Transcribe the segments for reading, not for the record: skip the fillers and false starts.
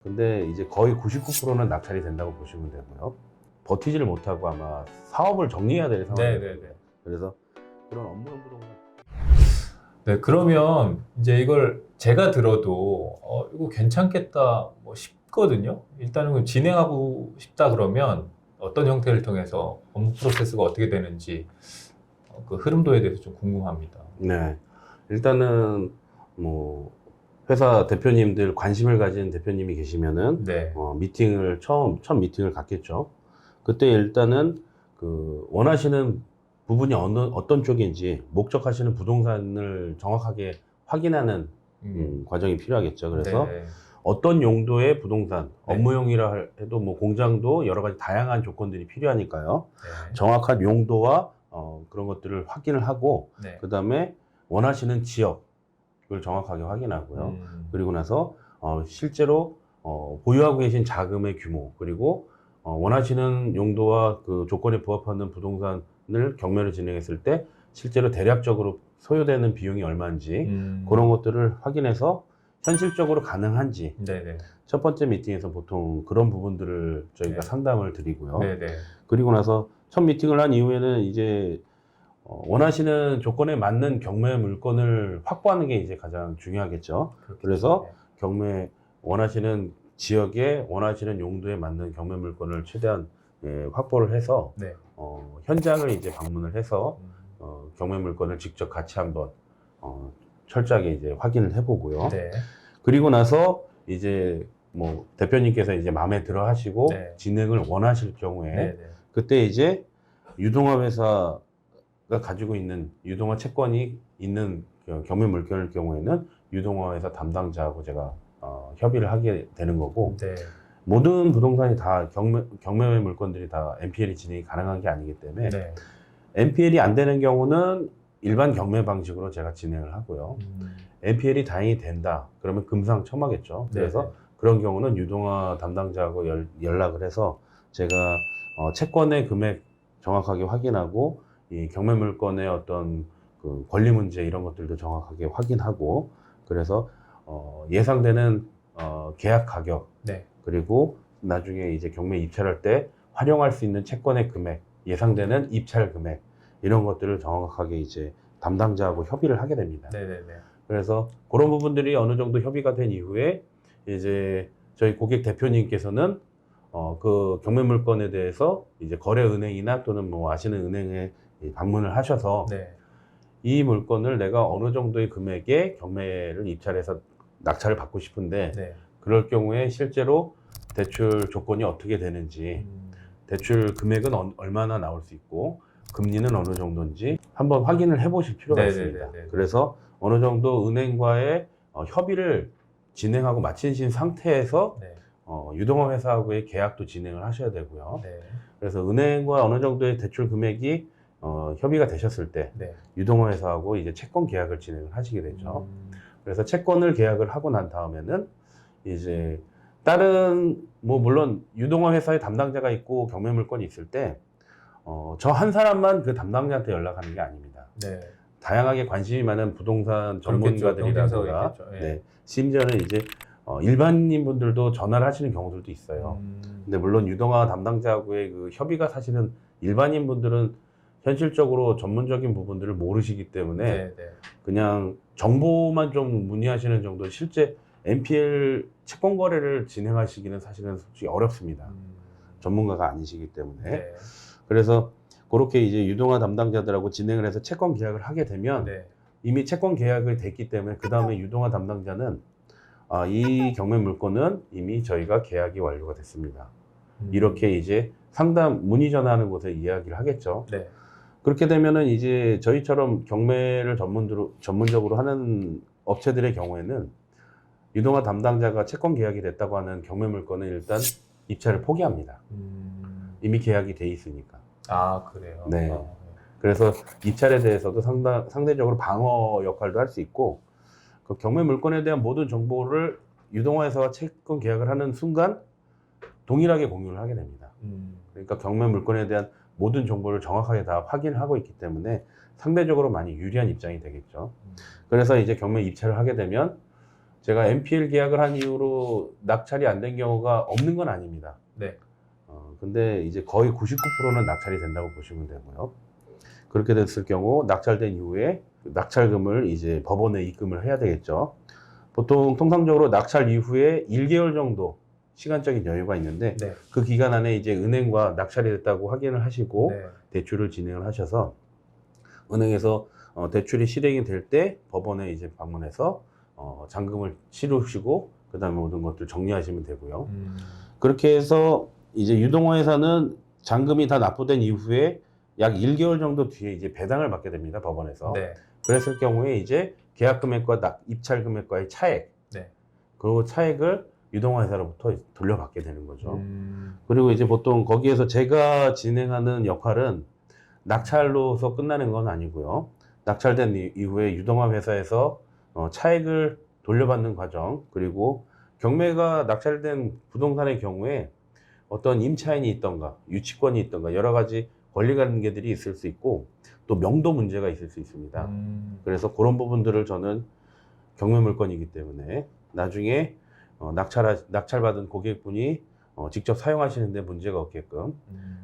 근데 이제 거의 99%는 낙찰이 된다고 보시면 되고요. 버티지를 못하고 아마 사업을 정리해야 될 상황이에요. 네네네. 그래서 그런 업무용 부동산. 네, 그러면 이제 이걸 제가 들어도 이거 괜찮겠다 뭐 싶거든요. 일단은 그 진행하고 싶다 그러면 어떤 형태를 통해서 업무 프로세스가 어떻게 되는지 그 흐름도에 대해서 좀 궁금합니다. 네. 일단은 뭐 회사 대표님들 관심을 가진 대표님이 계시면은 네. 미팅을 첫 미팅을 갖겠죠. 그때 일단은 그 원하시는 부분이 어떤 쪽인지 목적하시는 부동산을 정확하게 확인하는 과정이 필요하겠죠. 그래서 네. 어떤 용도의 부동산, 네. 업무용이라 해도 뭐 공장도 여러 가지 다양한 조건들이 필요하니까요. 네. 정확한 용도와 그런 것들을 확인을 하고 네. 그 다음에 원하시는 지역을 정확하게 확인하고요. 그리고 나서 실제로 보유하고 계신 자금의 규모 그리고 원하시는 용도와 그 조건에 부합하는 부동산을 경매를 진행했을 때 실제로 대략적으로 소요되는 비용이 얼마인지 그런 것들을 확인해서 현실적으로 가능한지 네네. 첫 번째 미팅에서 보통 그런 부분들을 저희가 네. 상담을 드리고요. 네네. 그리고 나서 첫 미팅을 한 이후에는 이제 원하시는 조건에 맞는 경매 물건을 확보하는 게 이제 가장 중요하겠죠. 그렇겠죠. 그래서 네. 경매 원하시는 지역에 원하시는 용도에 맞는 경매 물건을 최대한 확보를 해서 네. 현장을 이제 방문을 해서 경매 물건을 직접 같이 한번 철저하게 이제 확인을 해보고요. 네. 그리고 나서 이제 뭐 대표님께서 이제 마음에 들어 하시고 네. 진행을 원하실 경우에 네네. 그때 이제 유동화 회사가 가지고 있는 유동화 채권이 있는 경매 물건일 경우에는 유동화 회사 담당자하고 제가 협의를 하게 되는 거고 네. 모든 부동산이 다 경매 물건들이 다 NPL이 진행이 가능한 게 아니기 때문에 네. NPL이 안 되는 경우는 일반 경매 방식으로 제가 진행을 하고요. NPL이 다행히 된다. 그러면 금상첨화겠죠. 그래서 네네. 그런 경우는 유동화 담당자하고 연락을 해서 제가 채권의 금액 정확하게 확인하고 이 경매 물건의 어떤 그 권리 문제 이런 것들도 정확하게 확인하고 그래서 예상되는 계약 가격 네. 그리고 나중에 이제 경매 입찰할 때 활용할 수 있는 채권의 금액 예상되는 입찰 금액 이런 것들을 정확하게 이제 담당자하고 협의를 하게 됩니다. 네네네. 그래서 그런 부분들이 어느 정도 협의가 된 이후에 이제 저희 고객 대표님께서는 그 경매 물건에 대해서 이제 거래은행이나 또는 뭐 아시는 은행에 방문을 하셔서 네. 이 물건을 내가 어느 정도의 금액에 경매를 입찰해서 낙찰을 받고 싶은데 네. 그럴 경우에 실제로 대출 조건이 어떻게 되는지 대출 금액은 얼마나 나올 수 있고 금리는 어느 정도인지 한번 확인을 해보실 필요가 있습니다. 네네네네. 그래서 어느 정도 은행과의 협의를 진행하고 마치신 상태에서 네. 유동화 회사하고의 계약도 진행을 하셔야 되고요. 네. 그래서 은행과 어느 정도의 대출 금액이 협의가 되셨을 때 네. 유동화 회사하고 이제 채권 계약을 진행을 하시게 되죠. 그래서 채권을 계약을 하고 난 다음에는 이제 다른 뭐 물론 유동화 회사의 담당자가 있고 경매 물건이 있을 때 저 한 사람만 그 담당자한테 연락하는 게 아닙니다. 네. 다양하게 관심이 많은 부동산 그렇겠죠. 전문가들이라든가 경쟁사가 있겠죠. 예. 네, 심지어는 이제 일반인 분들도 전화를 하시는 경우들도 있어요. 근데 물론 유동화 담당자하고의 그 협의가 사실은 일반인 분들은 현실적으로 전문적인 부분들을 모르시기 때문에 네. 네. 그냥 정보만 좀 문의하시는 정도 실제 NPL 채권 거래를 진행하시기는 사실은 솔직히 어렵습니다. 전문가가 아니시기 때문에. 네. 그래서 그렇게 이제 유동화 담당자들하고 진행을 해서 채권 계약을 하게 되면 네. 이미 채권 계약을 됐기 때문에 그 다음에 유동화 담당자는 이 경매 물건은 이미 저희가 계약이 완료가 됐습니다. 이렇게 이제 상담 문의 전화하는 곳에 이야기를 하겠죠. 네. 그렇게 되면은 이제 저희처럼 경매를 전문적으로 하는 업체들의 경우에는 유동화 담당자가 채권 계약이 됐다고 하는 경매 물건은 일단 입찰을 포기합니다. 이미 계약이 돼 있으니까. 아, 그래요? 네. 그래서 입찰에 대해서도 상대적으로 방어 역할도 할 수 있고 그 경매 물건에 대한 모든 정보를 유동화 회사와 채권 계약을 하는 순간 동일하게 공유를 하게 됩니다. 그러니까 경매 물건에 대한 모든 정보를 정확하게 다 확인하고 있기 때문에 상대적으로 많이 유리한 입장이 되겠죠. 그래서 이제 경매 입찰을 하게 되면 제가 NPL 계약을 한 이후로 낙찰이 안 된 경우가 없는 건 아닙니다. 네. 근데 이제 거의 99%는 낙찰이 된다고 보시면 되고요. 그렇게 됐을 경우 낙찰된 이후에 낙찰금을 이제 법원에 입금을 해야 되겠죠. 보통 통상적으로 낙찰 이후에 1개월 정도 시간적인 여유가 있는데 네. 그 기간 안에 이제 은행과 낙찰이 됐다고 확인을 하시고 네. 대출을 진행을 하셔서 은행에서 대출이 실행이 될 때 법원에 이제 방문해서 잔금을 치르시고 그다음에 모든 것들 정리하시면 되고요. 그렇게 해서 이제 유동화에서는 잔금이 다 납부된 이후에 약 1개월 정도 뒤에 이제 배당을 받게 됩니다, 법원에서. 네. 그랬을 경우에 이제 계약 금액과 입찰 금액과의 차액, 네. 그리고 차액을 유동화회사로부터 돌려받게 되는 거죠. 그리고 이제 보통 거기에서 제가 진행하는 역할은 낙찰로서 끝나는 건 아니고요. 낙찰된 이후에 유동화회사에서 차액을 돌려받는 과정, 그리고 경매가 낙찰된 부동산의 경우에 어떤 임차인이 있던가 유치권이 있던가 여러 가지 권리 관계들이 있을 수 있고 또 명도 문제가 있을 수 있습니다. 그래서 그런 부분들을 저는 경매 물건이기 때문에 나중에 낙찰받은 고객분이 직접 사용하시는데 문제가 없게끔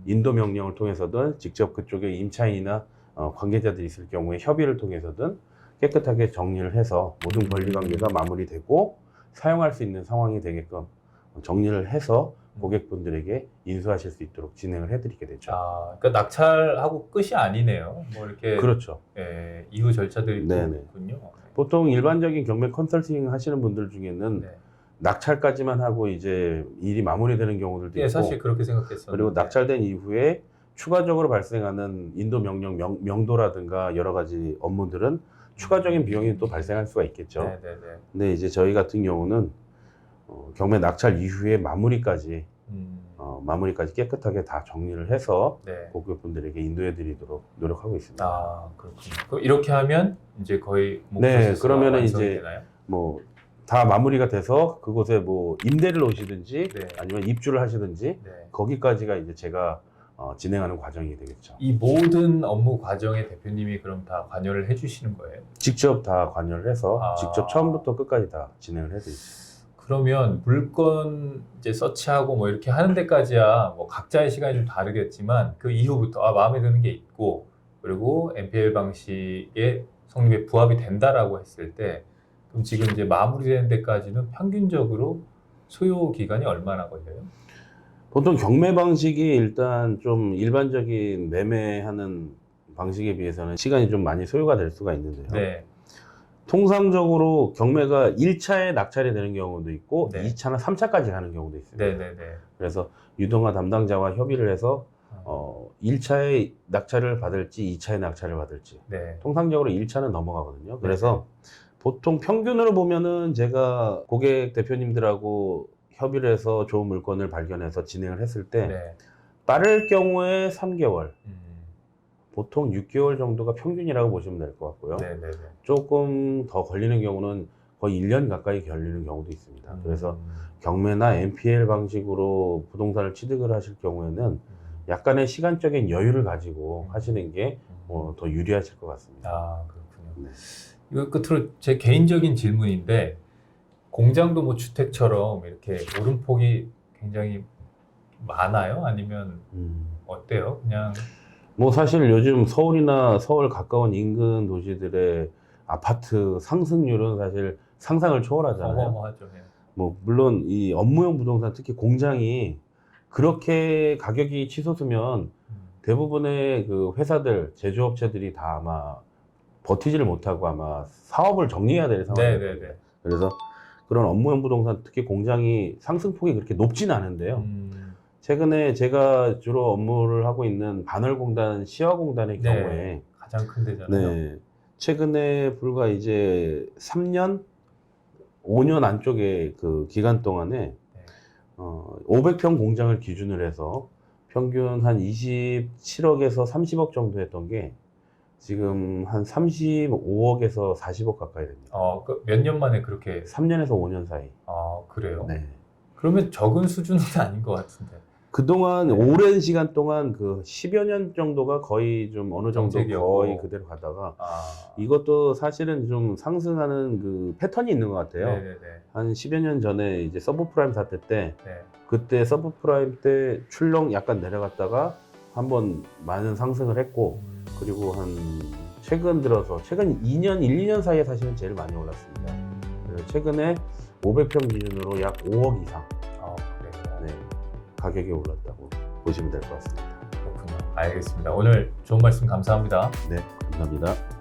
인도 명령을 통해서든 직접 그쪽에 임차인이나 관계자들이 있을 경우에 협의를 통해서든 깨끗하게 정리를 해서 모든 권리 관계가 마무리되고 사용할 수 있는 상황이 되게끔 정리를 해서 고객분들에게 인수하실 수 있도록 진행을 해드리게 되죠. 그러니까 낙찰하고 끝이 아니네요. 뭐 이렇게 그렇죠. 예, 이후 절차들이 네네. 있군요. 보통 일반적인 경매 컨설팅 하시는 분들 중에는 네. 낙찰까지만 하고 이제 일이 마무리되는 경우들도 예, 있고 사실 그렇게 생각했었는데. 그리고 낙찰된 이후에 추가적으로 발생하는 인도 명령 명도라든가 여러 가지 업무들은 추가적인 비용이 또 발생할 수가 있겠죠. 네네네. 근데 이제 저희 같은 경우는 경매 낙찰 이후에 마무리까지 깨끗하게 다 정리를 해서 네. 고객분들에게 인도해드리도록 노력하고 있습니다. 그렇군요. 그럼 이렇게 하면 이제 거의 네, 그러면은 완성이 이제 되나요? 뭐 다 마무리가 돼서 그곳에 뭐 임대를 오시든지 네. 아니면 입주를 하시든지 네. 거기까지가 이제 제가 진행하는 과정이 되겠죠. 이 모든 업무 과정에 대표님이 그럼 다 관여를 해주시는 거예요? 직접 다 관여를 해서 직접 처음부터 끝까지 다 진행을 해드리죠. 그러면 물건 이제 서치하고 뭐 이렇게 하는 데까지야 뭐 각자의 시간이 좀 다르겠지만 그 이후부터 마음에 드는 게 있고 그리고 NPL 방식의 성립에 부합이 된다라고 했을 때 그럼 지금 이제 마무리되는 데까지는 평균적으로 소요 기간이 얼마나 걸려요? 보통 경매 방식이 일단 좀 일반적인 매매하는 방식에 비해서는 시간이 좀 많이 소요가 될 수가 있는데요. 네. 통상적으로 경매가 1차에 낙찰이 되는 경우도 있고 네. 2차나 3차까지 가는 경우도 있습니다. 네네네. 그래서 유동화 담당자와 협의를 해서 1차에 낙찰을 받을지 2차에 낙찰을 받을지 네. 통상적으로 1차는 넘어가거든요. 그래서 보통 평균으로 보면은 제가 고객 대표님들하고 협의를 해서 좋은 물건을 발견해서 진행을 했을 때 네. 빠를 경우에 3개월, 보통 6개월 정도가 평균이라고 보시면 될 것 같고요. 네네네. 조금 더 걸리는 경우는 거의 1년 가까이 걸리는 경우도 있습니다. 그래서 경매나 NPL 방식으로 부동산을 취득을 하실 경우에는 약간의 시간적인 여유를 가지고 하시는 게 더 유리하실 것 같습니다. 그렇군요. 네. 이거 끝으로 제 개인적인 질문인데 공장도 뭐 주택처럼 이렇게 오름폭이 굉장히 많아요? 아니면 어때요? 그냥 뭐 사실 요즘 서울이나 서울 가까운 인근 도시들의 아파트 상승률은 사실 상상을 초월하잖아요. 어마어마하죠. 예. 뭐 물론 이 업무용 부동산 특히 공장이 그렇게 가격이 치솟으면 대부분의 그 회사들 제조업체들이 다 아마 버티지를 못하고 아마 사업을 정리해야 될 상황이에요. 네네네. 그래서 그런 업무용 부동산 특히 공장이 상승폭이 그렇게 높진 않은데요. 최근에 제가 주로 업무를 하고 있는 반월공단 시화공단의 네. 경우에 가장 큰 데잖아요. 네, 최근에 불과 이제 3년, 5년 안쪽에 그 기간 동안에 500평 공장을 기준으로 해서 평균 한 27억에서 30억 정도 했던 게 지금 한 35억에서 40억 가까이 됩니다. 몇 년 만에 그렇게 3년에서 5년 사이. 그래요? 네. 그러면 적은 수준은 아닌 것 같은데. 그동안 오랜 시간 동안 그 10여 년 정도가 거의 좀 어느 정도 정책이었고. 거의 그대로 가다가 아, 이것도 사실은 좀 상승하는 그 패턴이 있는 것 같아요. 네네네. 한 10여 년 전에 이제 서브프라임 사태 때 네. 그때 서브프라임 때 출렁 약간 내려갔다가 한번 많은 상승을 했고 그리고 한 최근 들어서 최근 2년, 1, 2년 사이에 사실은 제일 많이 올랐습니다. 그래서 최근에 500평 기준으로 약 5억 이상 아, 그래요. 네, 가격이 올랐다고 보시면 될 것 같습니다. 그렇군요. 알겠습니다. 오늘 좋은 말씀 감사합니다. 네, 감사합니다.